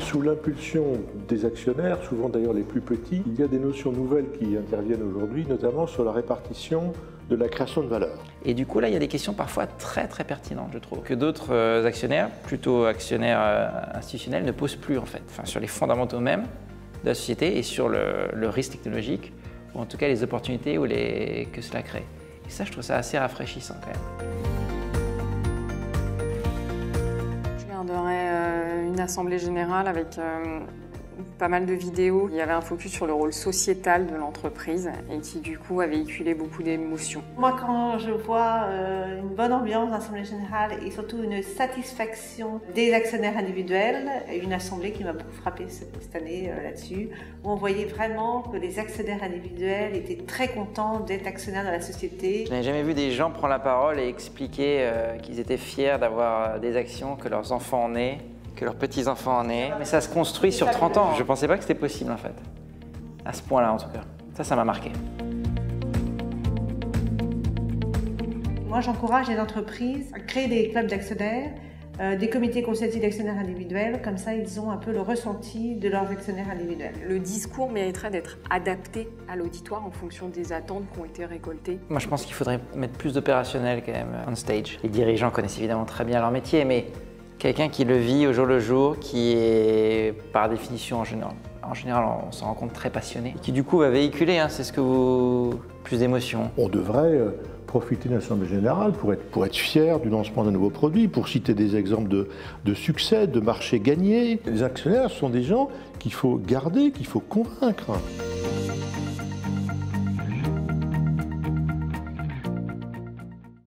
Sous l'impulsion des actionnaires, souvent d'ailleurs les plus petits, il y a des notions nouvelles qui interviennent aujourd'hui, notamment sur la répartition de la création de valeur. Et du coup, là, il y a des questions parfois très pertinentes, je trouve, que d'autres actionnaires, plutôt actionnaires institutionnels, ne posent plus en fait, enfin, sur les fondamentaux même de la société et sur le risque technologique, ou en tout cas les opportunités que cela crée. Et ça, je trouve ça assez rafraîchissant quand même. Je garderais une assemblée générale avec pas mal de vidéos. Il y avait un focus sur le rôle sociétal de l'entreprise et qui du coup a véhiculé beaucoup d'émotions. Moi, quand je vois une bonne ambiance d'assemblée générale et surtout une satisfaction des actionnaires individuels, une assemblée qui m'a beaucoup frappée cette année là-dessus, où on voyait vraiment que les actionnaires individuels étaient très contents d'être actionnaires dans la société. Je n'ai jamais vu des gens prendre la parole et expliquer qu'ils étaient fiers d'avoir des actions, que leurs enfants en aient, que leurs petits-enfants en aient. Mais ça se construit sur 30 ans. Je ne pensais pas que c'était possible en fait. À ce point-là en tout cas. Ça m'a marqué. Moi, j'encourage les entreprises à créer des clubs d'actionnaires, des comités consultatifs d'actionnaires individuels. Comme ça, ils ont un peu le ressenti de leurs actionnaires individuels. Le discours mériterait d'être adapté à l'auditoire en fonction des attentes qui ont été récoltées. Moi, je pense qu'il faudrait mettre plus d'opérationnel quand même on stage. Les dirigeants connaissent évidemment très bien leur métier, mais quelqu'un qui le vit au jour le jour, qui est par définition en général on s'en rend compte très passionné, et qui du coup va véhiculer, c'est ce que vous... plus d'émotions. On devrait profiter de l'Assemblée générale pour être fier du lancement d'un nouveau produit, pour citer des exemples de succès, de marchés gagnés. Les actionnaires sont des gens qu'il faut garder, qu'il faut convaincre.